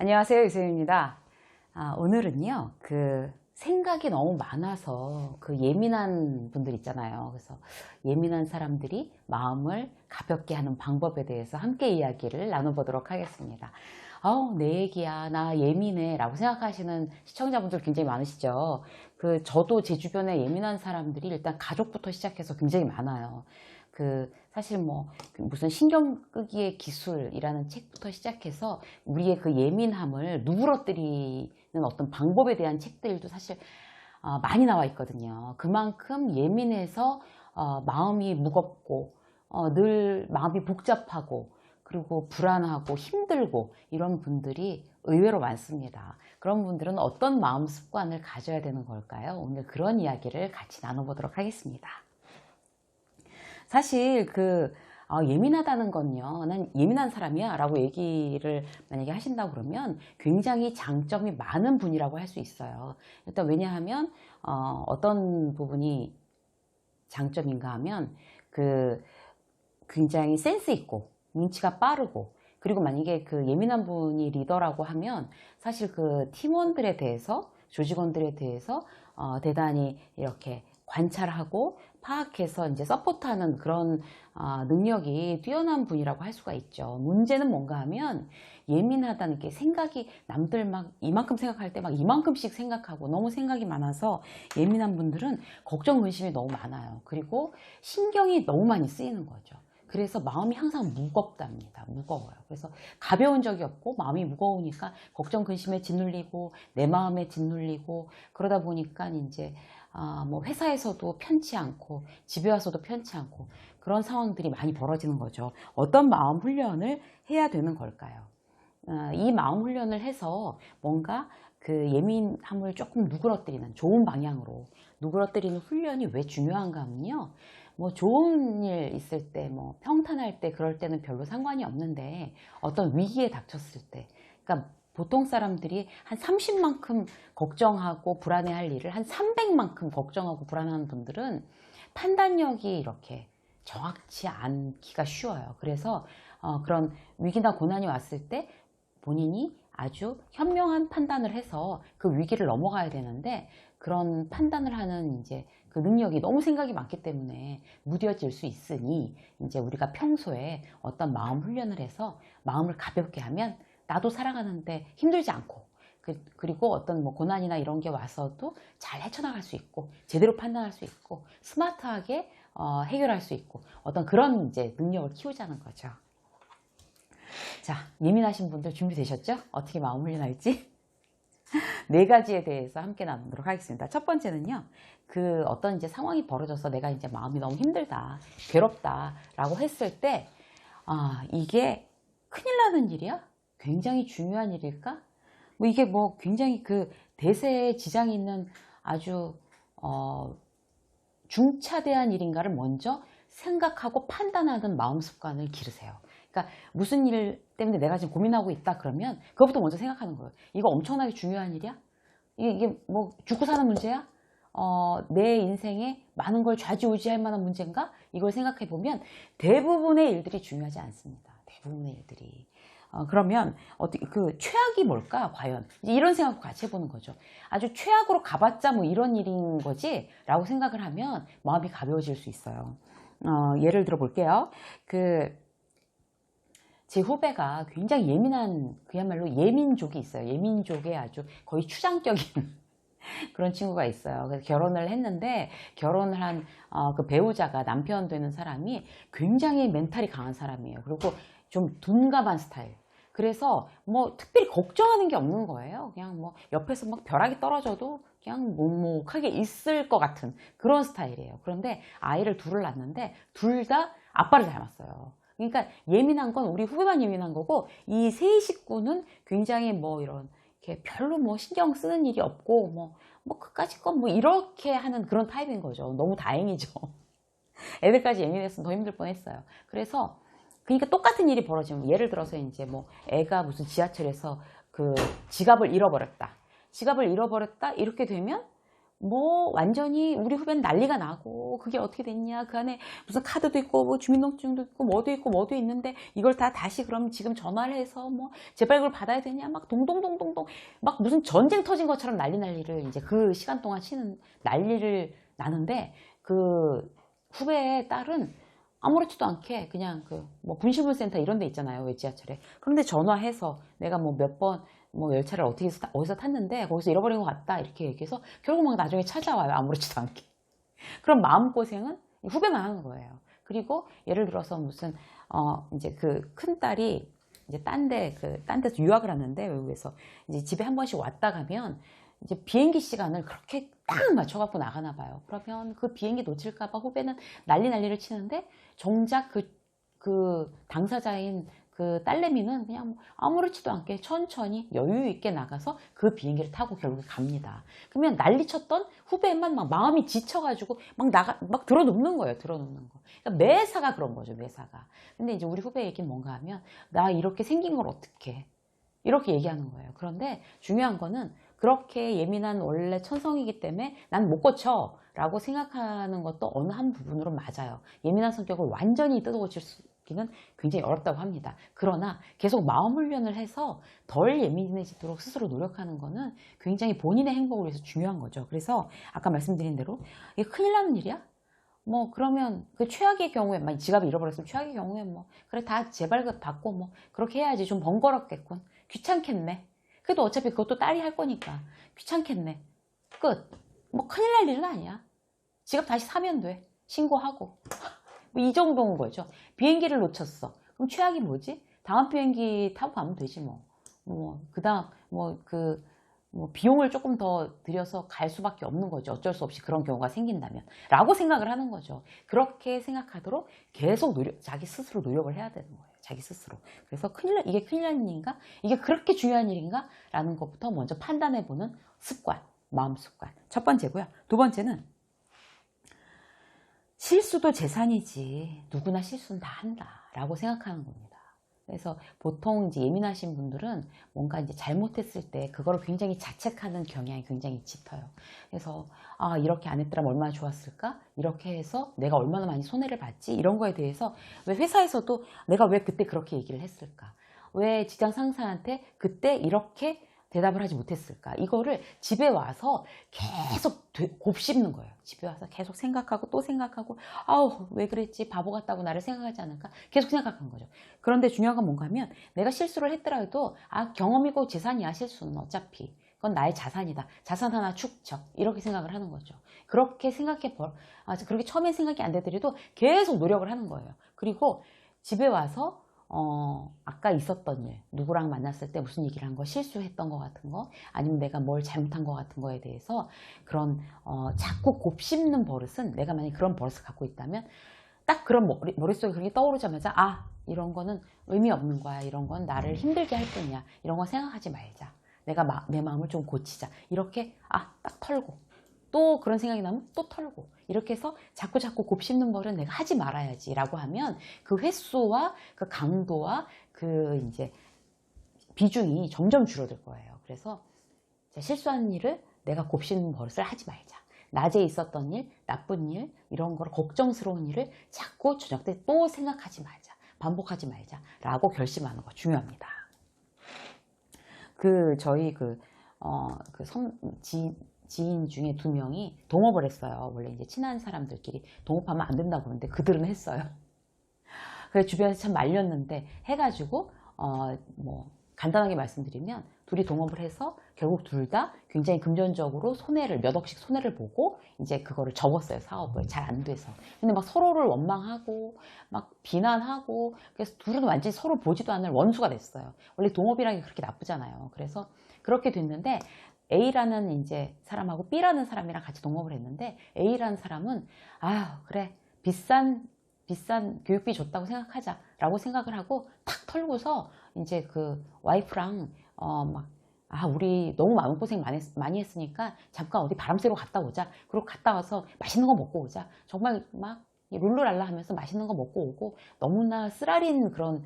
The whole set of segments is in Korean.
안녕하세요, 유세윤입니다. 오늘은요, 생각이 너무 많아서 예민한 분들 있잖아요. 그래서 예민한 사람들이 마음을 가볍게 하는 방법에 대해서 함께 이야기를 나눠보도록 하겠습니다. 내 얘기야, 나 예민해 라고 생각하시는 시청자분들 굉장히 많으시죠. 저도 제 주변에 예민한 사람들이 일단 가족부터 시작해서 굉장히 많아요. 사실 무슨 신경 끄기의 기술이라는 책부터 시작해서 우리의 예민함을 누그러뜨리는 어떤 방법에 대한 책들도 사실 많이 나와 있거든요. 그만큼 예민해서 마음이 무겁고 늘 마음이 복잡하고 그리고 불안하고 힘들고 이런 분들이 의외로 많습니다. 그런 분들은 어떤 마음 습관을 가져야 되는 걸까요? 오늘 그런 이야기를 같이 나눠보도록 하겠습니다. 사실 예민하다는 건요, 난 예민한 사람이야 라고 얘기를 만약에 하신다고 그러면 굉장히 장점이 많은 분이라고 할 수 있어요. 일단 왜냐하면 어떤 부분이 장점인가 하면 굉장히 센스 있고 눈치가 빠르고, 그리고 만약에 예민한 분이 리더라고 하면 사실 팀원들에 대해서, 조직원들에 대해서 대단히 이렇게 관찰하고 파악해서 이제 서포트하는 그런 능력이 뛰어난 분이라고 할 수가 있죠. 문제는 뭔가 하면 예민하다는 게 생각이 남들 막 이만큼 생각할 때 막 이만큼씩 생각하고 너무 생각이 많아서 예민한 분들은 걱정 근심이 너무 많아요. 그리고 신경이 너무 많이 쓰이는 거죠. 그래서 마음이 항상 무겁답니다. 무거워요. 그래서 가벼운 적이 없고 마음이 무거우니까 걱정 근심에 짓눌리고 내 마음에 짓눌리고, 그러다 보니까 이제 회사에서도 편치 않고 집에 와서도 편치 않고 그런 상황들이 많이 벌어지는 거죠. 어떤 마음 훈련을 해야 되는 걸까요? 이 마음 훈련을 해서 뭔가 예민함을 조금 누그러뜨리는, 좋은 방향으로 누그러뜨리는 훈련이 왜 중요한가 하면요, 좋은 일 있을 때, 평탄할 때, 그럴 때는 별로 상관이 없는데 어떤 위기에 닥쳤을 때, 그러니까 보통 사람들이 한 30만큼 걱정하고 불안해할 일을 한 300만큼 걱정하고 불안한 분들은 판단력이 이렇게 정확치 않기가 쉬워요. 그래서 그런 위기나 고난이 왔을 때 본인이 아주 현명한 판단을 해서 그 위기를 넘어가야 되는데, 그런 판단을 하는 이제 능력이 너무 생각이 많기 때문에 무뎌질 수 있으니, 이제 우리가 평소에 어떤 마음 훈련을 해서 마음을 가볍게 하면 나도 살아가는데 힘들지 않고, 그리고 어떤 고난이나 이런 게 와서도 잘 헤쳐나갈 수 있고, 제대로 판단할 수 있고, 스마트하게 해결할 수 있고, 어떤 그런 이제 능력을 키우자는 거죠. 자, 예민하신 분들 준비되셨죠? 어떻게 마음 훈련할지? 네 가지에 대해서 함께 나누도록 하겠습니다. 첫 번째는요, 어떤 이제 상황이 벌어져서 내가 이제 마음이 너무 힘들다, 괴롭다 라고 했을 때, 이게 큰일 나는 일이야? 굉장히 중요한 일일까? 이게 굉장히 대세에 지장이 있는 아주 중차대한 일인가를 먼저 생각하고 판단하는 마음 습관을 기르세요. 그러니까 무슨 일 때문에 내가 지금 고민하고 있다 그러면 그것부터 먼저 생각하는 거예요. 이거 엄청나게 중요한 일이야? 이게 죽고 사는 문제야? 내 인생에 많은 걸 좌지우지할 만한 문제인가? 이걸 생각해 보면 대부분의 일들이 중요하지 않습니다. 대부분의 일들이. 그러면 최악이 뭘까 과연, 이런 생각을 같이 해보는 거죠. 아주 최악으로 가봤자 이런 일인 거지 라고 생각을 하면 마음이 가벼워질 수 있어요. 예를 들어 볼게요. 제 후배가 굉장히 예민한, 그야말로 예민족이 있어요. 예민족의 아주 거의 추장격인 그런 친구가 있어요. 그래서 결혼을 했는데, 결혼을 한 배우자가, 남편 되는 사람이 굉장히 멘탈이 강한 사람이에요. 그리고 좀 둔감한 스타일. 그래서 특별히 걱정하는 게 없는 거예요. 그냥 옆에서 벼락이 떨어져도 그냥 묵묵하게 있을 것 같은 그런 스타일이에요. 그런데 아이를 둘을 낳았는데 둘 다 아빠를 닮았어요. 그러니까 예민한 건 우리 후배만 예민한 거고, 이 세 식구는 굉장히 이렇게 별로 신경 쓰는 일이 없고 그까짓 건 이렇게 하는 그런 타입인 거죠. 너무 다행이죠. 애들까지 예민했으면 더 힘들 뻔했어요. 그래서 그러니까 똑같은 일이 벌어지면, 예를 들어서 이제 애가 무슨 지하철에서 지갑을 잃어버렸다. 지갑을 잃어버렸다 이렇게 되면 뭐 완전히 우리 후배는 난리가 나고 그게 어떻게 됐냐, 그 안에 무슨 카드도 있고 뭐 주민등록증도 있고 뭐도 있고 뭐도 있는데 이걸 다 다시 그럼 지금 전화를 해서 뭐 재발급을 받아야 되냐, 막 동동동동동 막 무슨 전쟁 터진 것처럼 난리를 이제 그 시간 동안 치는 난리를 나는데, 그 후배의 딸은 아무렇지도 않게 그냥 그 뭐 분실물센터 이런 데 있잖아요, 왜 지하철에. 그런데 전화해서 내가 뭐 몇 번 뭐 열차를 어떻게 어디서 탔는데 거기서 잃어버린 것 같다 이렇게 얘기해서 결국 막 나중에 찾아와요, 아무렇지도 않게. 그럼 마음고생은 후배만 하는 거예요. 그리고 예를 들어서 무슨 이제 그 큰 딸이 이제 딴 데서 유학을 하는데, 외국에서 이제 집에 한 번씩 왔다 가면 이제 비행기 시간을 그렇게 딱 맞춰갖고 나가나 봐요. 그러면 그 비행기 놓칠까봐 후배는 난리를 치는데, 정작 그 당사자인 그 딸내미는 그냥 뭐 아무렇지도 않게 천천히 여유 있게 나가서 그 비행기를 타고 결국에 갑니다. 그러면 난리 쳤던 후배만 막 마음이 지쳐가지고 막 들어눕는 거예요. 들어눕는 거. 그러니까 매사가 그런 거죠, 매사가. 근데 이제 우리 후배 얘기는 뭔가 하면, 나 이렇게 생긴 걸 어떡해, 이렇게 얘기하는 거예요. 그런데 중요한 거는, 그렇게 예민한 원래 천성이기 때문에 난 못 고쳐 라고 생각하는 것도 어느 한 부분으로 맞아요. 예민한 성격을 완전히 뜯어고치기는 굉장히 어렵다고 합니다. 그러나 계속 마음 훈련을 해서 덜 예민해지도록 스스로 노력하는 거는 굉장히 본인의 행복을 위해서 중요한 거죠. 그래서 아까 말씀드린 대로 이게 큰일 나는 일이야? 뭐 그러면 그 최악의 경우에, 막 지갑이 잃어버렸으면 최악의 경우에 뭐 그래 다 재발급 받고 뭐 그렇게 해야지, 좀 번거롭겠군, 귀찮겠네, 그래도 어차피 그것도 딸이 할 거니까 귀찮겠네, 끝. 뭐 큰일 날 일은 아니야. 지갑 다시 사면 돼, 신고하고. 뭐 이 정도인 거죠. 비행기를 놓쳤어, 그럼 최악이 뭐지? 다음 비행기 타고 가면 되지 뭐. 그다음 뭐 비용을 조금 더 들여서 갈 수밖에 없는 거죠. 어쩔 수 없이 그런 경우가 생긴다면 라고 생각을 하는 거죠. 그렇게 생각하도록 계속 자기 스스로 노력을 해야 되는 거예요. 자기 스스로. 그래서 이게 큰일 난 일인가? 이게 그렇게 중요한 일인가? 라는 것부터 먼저 판단해보는 습관, 마음 습관. 첫 번째고요. 두 번째는, 실수도 재산이지, 누구나 실수는 다 한다 라고 생각하는 겁니다. 그래서 보통 이제 예민하신 분들은 뭔가 이제 잘못했을 때 그거를 굉장히 자책하는 경향이 굉장히 짙어요. 그래서 이렇게 안 했더라면 얼마나 좋았을까? 이렇게 해서 내가 얼마나 많이 손해를 봤지? 이런 거에 대해서, 왜 회사에서도 내가 왜 그때 그렇게 얘기를 했을까? 왜 직장 상사한테 그때 이렇게 대답을 하지 못했을까? 이거를 집에 와서 계속 곱씹는 거예요. 집에 와서 계속 생각하고 또 생각하고, 왜 그랬지? 바보 같다고 나를 생각하지 않을까? 계속 생각한 거죠. 그런데 중요한 건 뭔가 하면, 내가 실수를 했더라도 경험이고 재산이야, 실수는. 어차피 그건 나의 자산이다, 자산 하나 축적, 이렇게 생각을 하는 거죠. 그렇게 그렇게 처음엔 생각이 안 되더라도 계속 노력을 하는 거예요. 그리고 집에 와서 아까 있었던 일, 누구랑 만났을 때 무슨 얘기를 한 거, 실수했던 거 같은 거, 아니면 내가 뭘 잘못한 거 같은 거에 대해서 그런 자꾸 곱씹는 버릇은, 내가 만약에 그런 버릇을 갖고 있다면 딱 그런 머릿속에 그렇게 떠오르자마자, 이런 거는 의미 없는 거야, 이런 건 나를 힘들게 할 뿐이야, 이런 거 생각하지 말자, 내가 내 마음을 좀 고치자, 이렇게 딱 털고, 또 그런 생각이 나면 또 털고, 이렇게 해서 자꾸 곱씹는 거를 내가 하지 말아야지 라고 하면, 그 횟수와 그 강도와 그 이제 비중이 점점 줄어들 거예요. 그래서 실수한 일을 내가 곱씹는 버릇을 하지 말자. 낮에 있었던 일, 나쁜 일, 이런 거를, 걱정스러운 일을 자꾸 저녁 때 또 생각하지 말자, 반복하지 말자 라고 결심하는 거 중요합니다. 저희 지인 중에 2명이 동업을 했어요. 원래 이제 친한 사람들끼리 동업하면 안 된다고 그러는데 그들은 했어요. 그래서 주변에서 참 말렸는데, 해가지고 간단하게 말씀드리면, 둘이 동업을 해서 결국 둘 다 굉장히 금전적으로 몇 억씩 손해를 보고 이제 그거를 접었어요, 사업을. 잘 안 돼서. 근데 막 서로를 원망하고 막 비난하고, 그래서 둘은 완전히 서로 보지도 않을 원수가 됐어요. 원래 동업이라는 게 그렇게 나쁘잖아요. 그래서 그렇게 됐는데, A라는 이제 사람하고 B라는 사람이랑 같이 동업을 했는데, A라는 사람은 그래, 비싼 교육비 줬다고 생각하자 라고 생각을 하고 탁 털고서, 이제 그 와이프랑 우리 너무 마음고생 많이 했으니까 잠깐 어디 바람 쐬러 갔다 오자, 그리고 갔다 와서 맛있는 거 먹고 오자, 정말 막 룰루랄라 하면서 맛있는 거 먹고 오고, 너무나 쓰라린 그런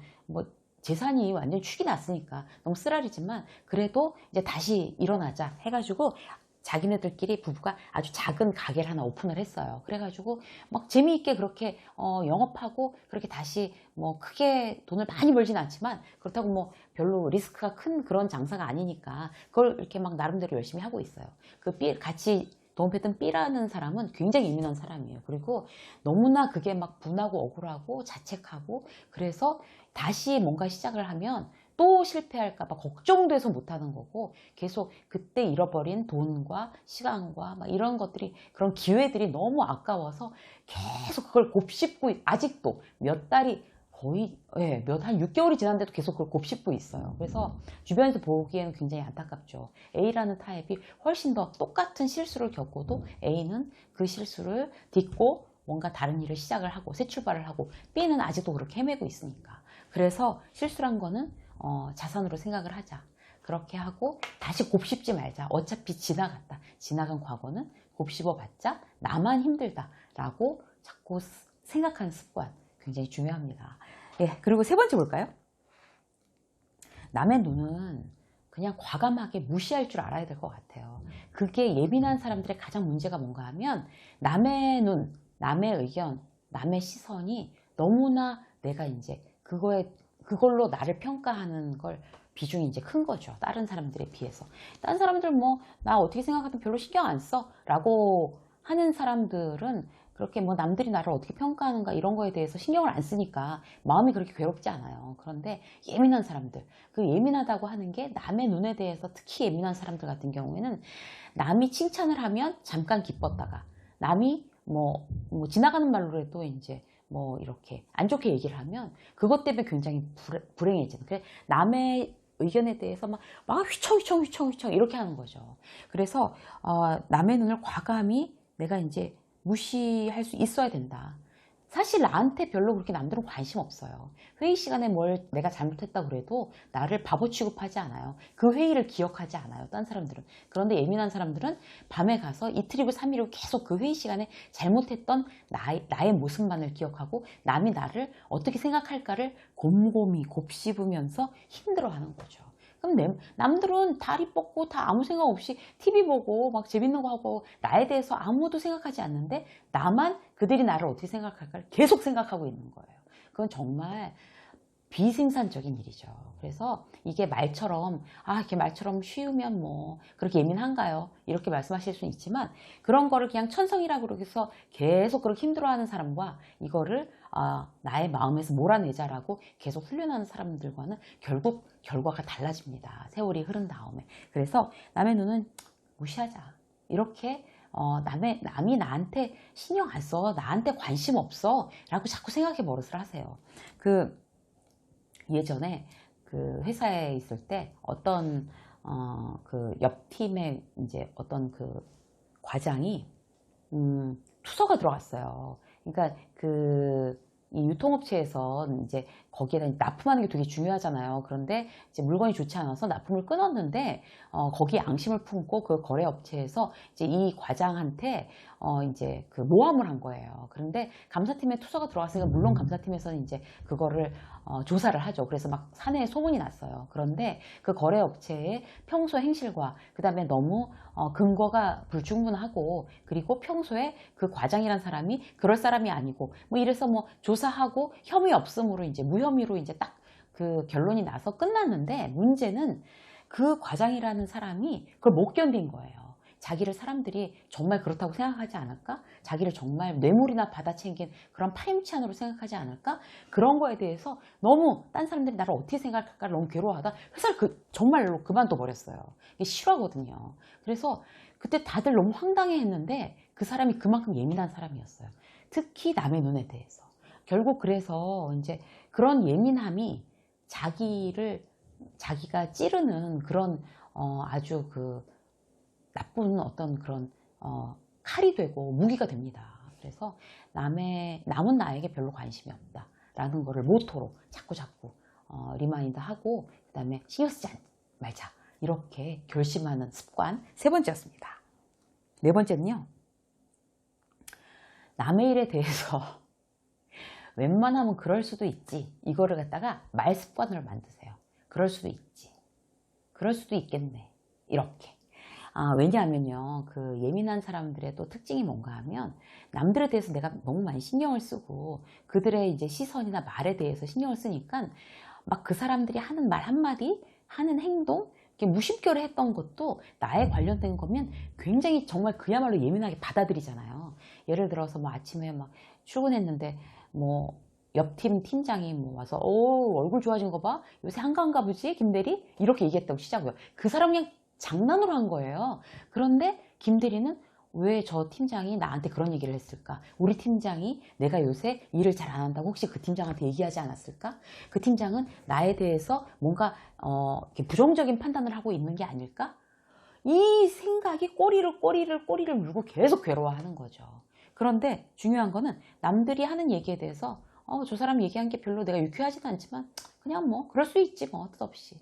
재산이 완전히 축이 났으니까 너무 쓰라리지만, 그래도 이제 다시 일어나자 해가지고 자기네들끼리 부부가 아주 작은 가게를 하나 오픈을 했어요. 그래가지고 막 재미있게 그렇게 영업하고 그렇게 다시 뭐 크게 돈을 많이 벌진 않지만 그렇다고 뭐 별로 리스크가 큰 그런 장사가 아니니까 그걸 이렇게 막 나름대로 열심히 하고 있어요. 같이 도움했던 B라는 사람은 굉장히 예민한 사람이에요. 그리고 너무나 그게 막 분하고 억울하고 자책하고 그래서 다시 뭔가 시작을 하면 또 실패할까봐 걱정돼서 못하는 거고 계속 그때 잃어버린 돈과 시간과 막 이런 것들이 그런 기회들이 너무 아까워서 계속 그걸 곱씹고 아직도 몇 달이 거의 한 6개월이 지났는데도 계속 그걸 곱씹고 있어요. 그래서 주변에서 보기에는 굉장히 안타깝죠. A라는 타입이 훨씬 더 똑같은 실수를 겪고도 A는 그 실수를 딛고 뭔가 다른 일을 시작을 하고 새 출발을 하고 B는 아직도 그렇게 헤매고 있으니까. 그래서 실수란 거는 자산으로 생각을 하자. 그렇게 하고 다시 곱씹지 말자. 어차피 지나갔다. 지나간 과거는 곱씹어봤자 나만 힘들다라고 자꾸 생각하는 습관 굉장히 중요합니다. 예, 그리고 세 번째 볼까요? 남의 눈은 그냥 과감하게 무시할 줄 알아야 될 것 같아요. 그게 예민한 사람들의 가장 문제가 뭔가 하면 남의 눈, 남의 의견, 남의 시선이 너무나 내가 이제 그걸로 나를 평가하는 걸 비중이 이제 큰 거죠. 다른 사람들에 비해서. 다른 사람들 뭐 나 어떻게 생각하든 별로 신경 안 써 라고 하는 사람들은 그렇게 뭐 남들이 나를 어떻게 평가하는가 이런 거에 대해서 신경을 안 쓰니까 마음이 그렇게 괴롭지 않아요. 그런데 예민한 사람들, 그 예민하다고 하는 게 남의 눈에 대해서 특히 예민한 사람들 같은 경우에는 남이 칭찬을 하면 잠깐 기뻤다가 남이 뭐 지나가는 말로라도 이제 뭐 이렇게 안 좋게 얘기를 하면 그것 때문에 굉장히 불행해지는. 그래 남의 의견에 대해서 막 휘청휘청 이렇게 하는 거죠. 그래서 남의 눈을 과감히 내가 이제 무시할 수 있어야 된다. 사실 나한테 별로 그렇게 남들은 관심 없어요. 회의 시간에 뭘 내가 잘못했다고 그래도 나를 바보 취급하지 않아요. 그 회의를 기억하지 않아요. 딴 사람들은. 그런데 예민한 사람들은 밤에 가서 이틀이고 3일이고 계속 그 회의 시간에 잘못했던 나의 모습만을 기억하고 남이 나를 어떻게 생각할까를 곰곰이 곱씹으면서 힘들어하는 거죠. 그럼 남들은 다리 뻗고 다 아무 생각 없이 TV 보고 막 재밌는 거 하고 나에 대해서 아무도 생각하지 않는데 나만 그들이 나를 어떻게 생각할까를 계속 생각하고 있는 거예요. 그건 정말 비생산적인 일이죠. 그래서 이게 말처럼 이렇게 말처럼 쉬우면 뭐 그렇게 예민한가요? 이렇게 말씀하실 수는 있지만 그런 거를 그냥 천성이라고 해서 계속 그렇게 힘들어하는 사람과 이거를 나의 마음에서 몰아내자라고 계속 훈련하는 사람들과는 결국 결과가 달라집니다. 세월이 흐른 다음에. 그래서 남의 눈은 무시하자. 이렇게 남이 나한테 신경 안 써. 나한테 관심 없어. 라고 자꾸 생각해 버릇을 하세요. 예전에 그 회사에 있을 때 어떤 그 옆 팀의 이제 어떤 그 과장이 투서가 들어갔어요. 그러니까 이 유통업체에서 이제 거기에다 납품하는 게 되게 중요하잖아요. 그런데 이제 물건이 좋지 않아서 납품을 끊었는데 거기에 앙심을 품고 그 거래업체에서 이제 이 과장한테 이제 그 모함을 한 거예요. 그런데 감사팀에 투서가 들어갔으니까 물론 감사팀에서는 이제 그거를 조사를 하죠. 그래서 막 사내에 소문이 났어요. 그런데 그 거래업체의 평소 행실과 그 다음에 너무 근거가 불충분하고 그리고 평소에 그 과장이란 사람이 그럴 사람이 아니고 뭐 이래서 뭐 조사하고 혐의 없음으로 이제 무혐의로 이제 딱 그 결론이 나서 끝났는데 문제는 그 과장이라는 사람이 그걸 못 견딘 거예요. 자기를 사람들이 정말 그렇다고 생각하지 않을까? 자기를 정말 뇌물이나 받아챙긴 그런 파렴치한으로 생각하지 않을까? 그런 거에 대해서 너무 딴 사람들이 나를 어떻게 생각할까 너무 괴로워하다 회사를 정말로 그만둬 버렸어요. 이게 실화거든요. 그래서 그때 다들 너무 황당해 했는데 그 사람이 그만큼 예민한 사람이었어요. 특히 남의 눈에 대해서. 결국 그래서 이제 그런 예민함이 자기가 찌르는 그런 아주 그 나쁜 어떤 그런 칼이 되고 무기가 됩니다. 그래서 남은 나에게 별로 관심이 없다라는 거를 모토로 자꾸 리마인드 하고 그 다음에 신경 쓰지 말자 이렇게 결심하는 습관 세 번째였습니다. 네 번째는요. 남의 일에 대해서 웬만하면 그럴 수도 있지 이거를 갖다가 말 습관을 만드세요. 그럴 수도 있지 그럴 수도 있겠네 이렇게 왜냐하면요, 그 예민한 사람들의 또 특징이 뭔가 하면 남들에 대해서 내가 너무 많이 신경을 쓰고 그들의 이제 시선이나 말에 대해서 신경을 쓰니까 막 그 사람들이 하는 말 한마디, 하는 행동, 이렇게 무심결에 했던 것도 나에 관련된 거면 굉장히 정말 그야말로 예민하게 받아들이잖아요. 예를 들어서 뭐 아침에 막 출근했는데 뭐 옆팀 팀장이 뭐 와서 얼굴 좋아진 거 봐, 요새 한가한가 보지 김대리, 이렇게 얘기했다고 치자고요. 그 사람 그냥 장난으로 한 거예요. 그런데 김대리는 왜 저 팀장이 나한테 그런 얘기를 했을까? 우리 팀장이 내가 요새 일을 잘 안 한다고 혹시 그 팀장한테 얘기하지 않았을까? 그 팀장은 나에 대해서 뭔가 이렇게 부정적인 판단을 하고 있는 게 아닐까? 이 생각이 꼬리를 물고 계속 괴로워하는 거죠. 그런데 중요한 거는 남들이 하는 얘기에 대해서 저 사람 얘기한 게 별로 내가 유쾌하지도 않지만 그냥 뭐 그럴 수 있지 뭐 뜻없이,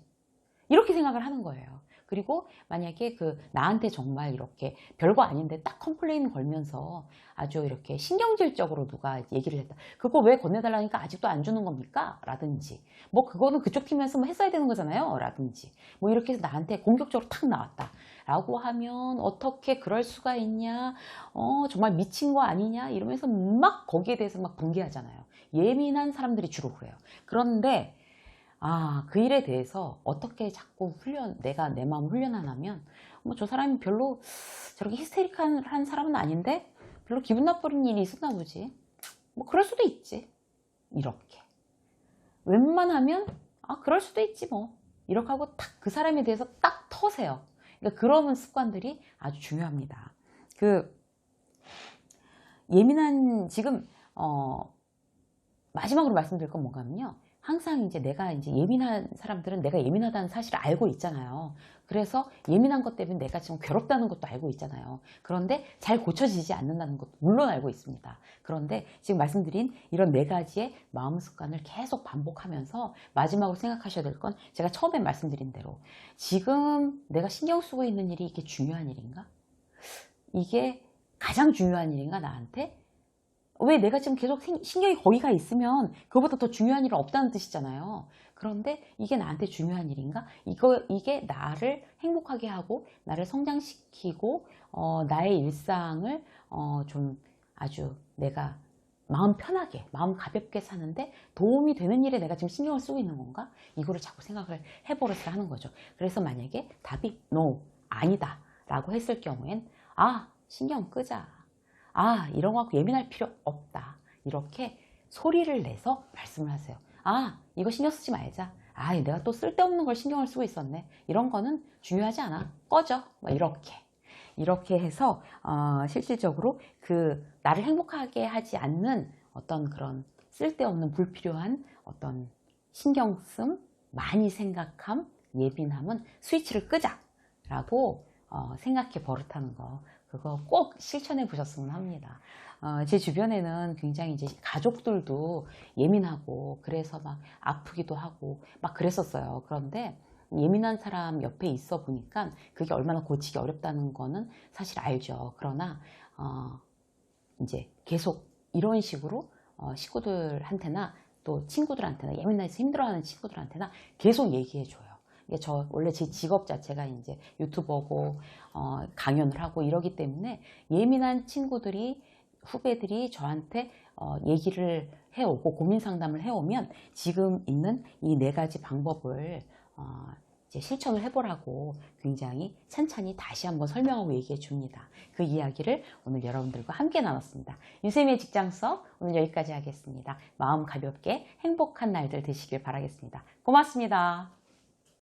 이렇게 생각을 하는 거예요. 그리고 만약에 그 나한테 정말 이렇게 별거 아닌데 딱 컴플레인 걸면서 아주 이렇게 신경질적으로 누가 얘기를 했다. 그거 왜 건네달라니까 아직도 안 주는 겁니까? 라든지 뭐 그거는 그쪽 팀에서 뭐 했어야 되는 거잖아요. 라든지 뭐 이렇게 해서 나한테 공격적으로 탁 나왔다. 라고 하면 어떻게 그럴 수가 있냐? 정말 미친 거 아니냐? 이러면서 막 거기에 대해서 막 분개하잖아요. 예민한 사람들이 주로 그래요. 그런데 그 일에 대해서 어떻게 자꾸 내가 내 마음을 훈련하냐면, 뭐 저 사람이 별로 저렇게 히스테릭한 사람은 아닌데, 별로 기분 나쁜 일이 있었나 보지. 뭐 그럴 수도 있지. 이렇게. 웬만하면, 그럴 수도 있지 뭐. 이렇게 하고 딱 그 사람에 대해서 딱 터세요. 그러니까 그런 습관들이 아주 중요합니다. 지금, 마지막으로 말씀드릴 건 뭔가 하면요. 항상 이제 내가 이제 예민한 사람들은 내가 예민하다는 사실을 알고 있잖아요. 그래서 예민한 것 때문에 내가 지금 괴롭다는 것도 알고 있잖아요. 그런데 잘 고쳐지지 않는다는 것도 물론 알고 있습니다. 그런데 지금 말씀드린 이런 4가지의 마음 습관을 계속 반복하면서 마지막으로 생각하셔야 될 건 제가 처음에 말씀드린 대로 지금 내가 신경 쓰고 있는 일이 이게 중요한 일인가? 이게 가장 중요한 일인가 나한테? 왜 내가 지금 계속 신경이 거기가 있으면 그거보다 더 중요한 일은 없다는 뜻이잖아요. 그런데 이게 나한테 중요한 일인가? 이게 나를 행복하게 하고 나를 성장시키고 나의 일상을 좀 아주 내가 마음 편하게, 마음 가볍게 사는데 도움이 되는 일에 내가 지금 신경을 쓰고 있는 건가? 이거를 자꾸 생각을 해버릇을 하는 거죠. 그래서 만약에 답이 no, 아니다 라고 했을 경우엔 신경 끄자. 이런 거 갖고 예민할 필요 없다. 이렇게 소리를 내서 말씀을 하세요. 이거 신경 쓰지 말자. 내가 또 쓸데없는 걸 신경을 쓰고 있었네. 이런 거는 중요하지 않아. 꺼져. 이렇게 해서 실질적으로 나를 행복하게 하지 않는 어떤 그런 쓸데없는 불필요한 어떤 신경씀, 많이 생각함, 예민함은 스위치를 끄자 라고 생각해 버릇하는 거, 그거 꼭 실천해 보셨으면 합니다. 제 주변에는 굉장히 이제 가족들도 예민하고 그래서 막 아프기도 하고 막 그랬었어요. 그런데 예민한 사람 옆에 있어 보니까 그게 얼마나 고치기 어렵다는 거는 사실 알죠. 그러나 이제 계속 이런 식으로 식구들한테나 또 친구들한테나, 예민해서 힘들어하는 친구들한테나 계속 얘기해 줘요. 원래 제 직업 자체가 이제 유튜버고 강연을 하고 이러기 때문에 예민한 친구들이, 후배들이 저한테 얘기를 해오고 고민 상담을 해오면 지금 있는 이 4가지 방법을 이제 실천을 해보라고 굉장히 찬찬히 다시 한번 설명하고 얘기해 줍니다. 그 이야기를 오늘 여러분들과 함께 나눴습니다. 유쌤의 직장 수업 오늘 여기까지 하겠습니다. 마음 가볍게 행복한 날들 되시길 바라겠습니다. 고맙습니다.